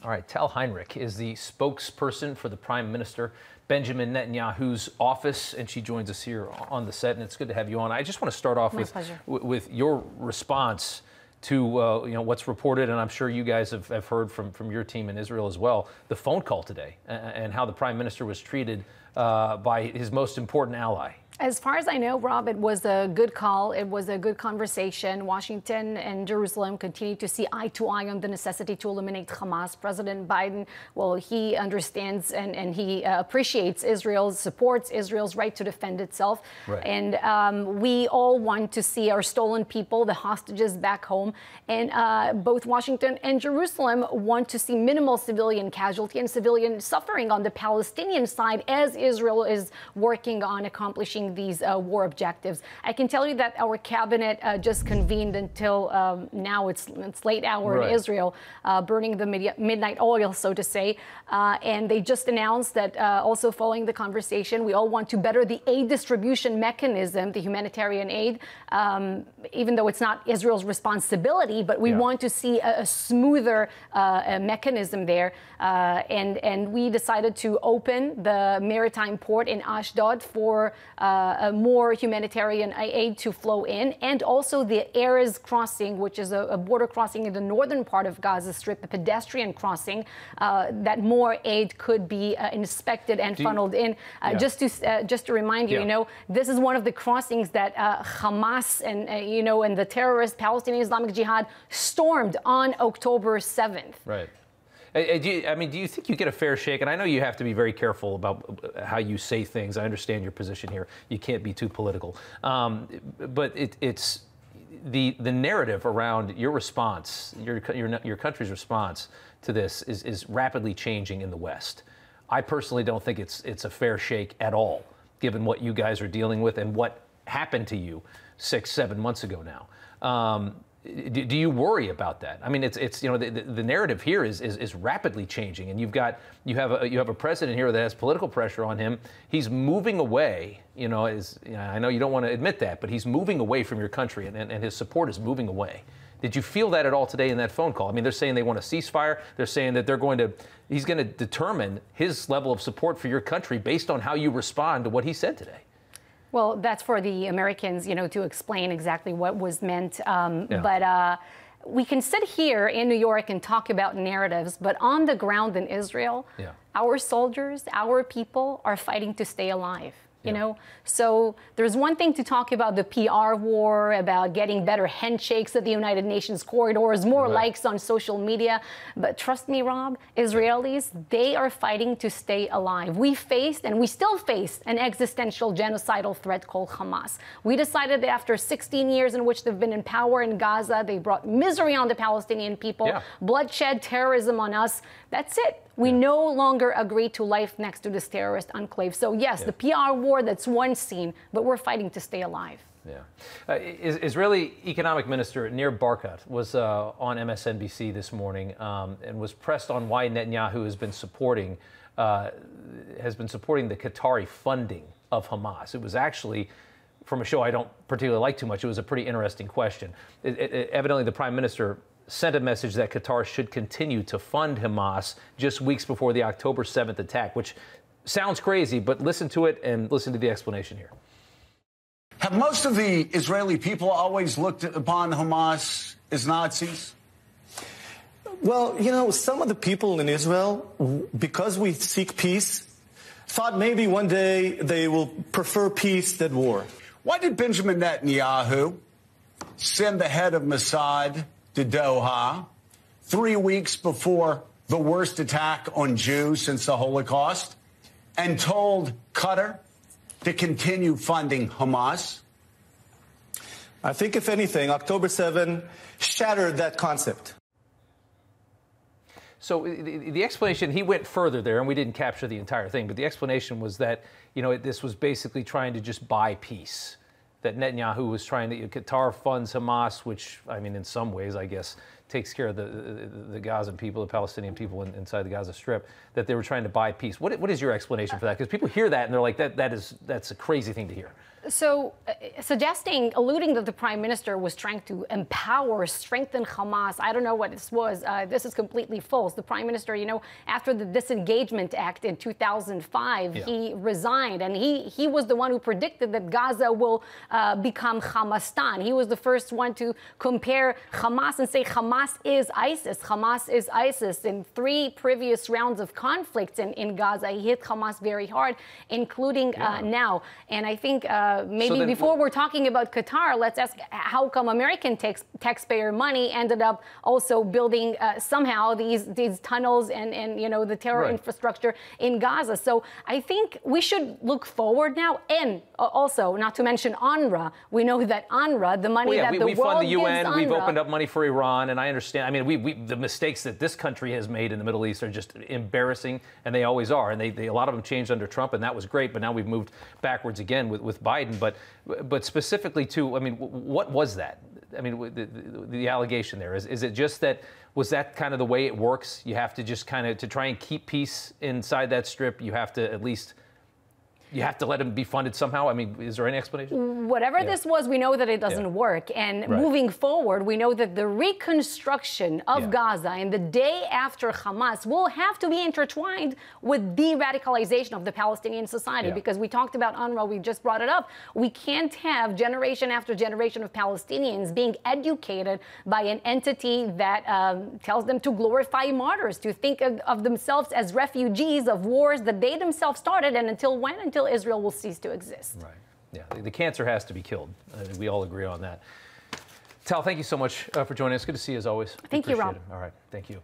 All right, Tal Heinrich is the spokesperson for the Prime Minister Benjamin Netanyahu's office, and she joins us here on the set, and it's good to have you on. I just want to start off with your response to what's reported, and I'm sure you guys have heard from your team in Israel as well, the phone call today and how the Prime Minister was treated by his most important ally. As far as I know, Rob, it was a good call. It was a good conversation. Washington and Jerusalem continue to see eye to eye on the necessity to eliminate Hamas. President Biden, well, he understands and he appreciates supports Israel's right to defend itself. Right. And we all want to see our stolen people, the hostages, back home. And both Washington and Jerusalem want to see minimal civilian casualty and civilian suffering on the Palestinian side as Israel is working on accomplishing these war objectives. I can tell you that our cabinet just convened until now it's late hour in Israel, burning the midnight oil, so to say. And they just announced that also following the conversation, we all want to better the aid distribution mechanism, the humanitarian aid, even though it's not Israel's responsibility, but we want to see a smoother mechanism there. And we decided to open the maritime port in Ashdod for more humanitarian aid to flow in, and also the Erez crossing, which is a border crossing in the northern part of Gaza Strip, a pedestrian crossing, that more aid could be inspected and funneled in. Just to remind you, this is one of the crossings that Hamas and and the terrorist Palestinian Islamic Jihad stormed on October 7th. Right. Do you think you get a fair shake? And I know you have to be very careful about how you say things. I understand your position here. You can't be too political. But it's the narrative around your response, your country's response to this is rapidly changing in the West. I personally don't think it's a fair shake at all, given what you guys are dealing with and what happened to you 6-7 months ago now. Do you worry about that? I mean, the narrative here is rapidly changing, and you have a president here that has political pressure on him. He's moving away. I know you don't want to admit that, but he's moving away from your country, and his support is moving away. Did you feel that at all today in that phone call? I mean, they're saying they want a ceasefire. They're saying that he's going to determine his level of support for your country based on how you respond to what he said today. Well, that's for the Americans, to explain exactly what was meant. But we can sit here in New York and talk about narratives, but on the ground in Israel, our soldiers, our people are fighting to stay alive. So there's one thing to talk about the PR war, about getting better handshakes at the United Nations corridors, more likes on social media. But trust me, Rob, Israelis, they are fighting to stay alive. We faced, and we still face, an existential genocidal threat called Hamas. We decided that after 16 years in which they've been in power in Gaza, they brought misery on the Palestinian people, bloodshed, terrorism on us. That's it. We no longer agree to life next to this terrorist enclave. So yes, the PR war, that's one scene, but we're fighting to stay alive. Israeli Economic Minister Nir Barkat was on MSNBC this morning and was pressed on why Netanyahu has been supporting the Qatari funding of Hamas. It was actually, from a show I don't particularly like too much, it was a pretty interesting question. Evidently, the Prime Minister sent a message that Qatar should continue to fund Hamas just weeks before the October 7th attack, which sounds crazy, but listen to it and listen to the explanation here. Have most of the Israeli people always looked upon Hamas as Nazis? Well, some of the people in Israel, because we seek peace, thought maybe one day they will prefer peace than war. Why did Benjamin Netanyahu send the head of Mossad to Doha 3 weeks before the worst attack on Jews since the Holocaust and told Qatar to continue funding Hamas? I think, if anything, October 7 shattered that concept. So the explanation, he went further there, and we didn't capture the entire thing, but the explanation was that, this was basically trying to just buy peace. That Netanyahu was trying to, Qatar funds Hamas, which, I mean, in some ways, I guess, takes care of the Gazan people, the Palestinian people inside the Gaza Strip, that they were trying to buy peace. What is your explanation for that? Because people hear that and they're like, that's a crazy thing to hear. So, alluding that the prime minister was trying to empower, strengthen Hamas, I don't know what this was. This is completely false. The prime minister, after the Disengagement Act in 2005, he resigned, and he was the one who predicted that Gaza will become Hamastan. He was the first one to compare Hamas and say Hamas is ISIS. Hamas is ISIS. In 3 previous rounds of conflicts in Gaza, he hit Hamas very hard, including now. And I think maybe before we're talking about Qatar, let's ask how come American taxpayer money ended up also building somehow these tunnels and the terror infrastructure in Gaza. So I think we should look forward now, and also not to mention UNRWA. We know that UNRWA, the money that the we world fund the UN. gives We've UNRWA, opened up money for Iran, and I understand. I mean, the mistakes that this country has made in the Middle East are just embarrassing, and they always are. And a lot of them changed under Trump, and that was great. But now we've moved backwards again with Biden. But specifically to, I mean, what was that? I mean, the allegation there is it just that, was that kind of the way it works? You have to just kind of, to try and keep peace inside that strip, you have to at least, you have to let him be funded somehow? I mean, is there any explanation? Whatever this was, we know that it doesn't work. And moving forward, we know that the reconstruction of Gaza and the day after Hamas will have to be intertwined with de-radicalization of the Palestinian society. Because we talked about UNRWA, we just brought it up. We can't have generation after generation of Palestinians being educated by an entity that tells them to glorify martyrs, to think of themselves as refugees of wars that they themselves started, and until when? Until Israel will cease to exist. Right. Yeah. The cancer has to be killed. I think we all agree on that. Tal, thank you so much for joining us. Good to see you as always. Thank you, Rob. All right. Thank you.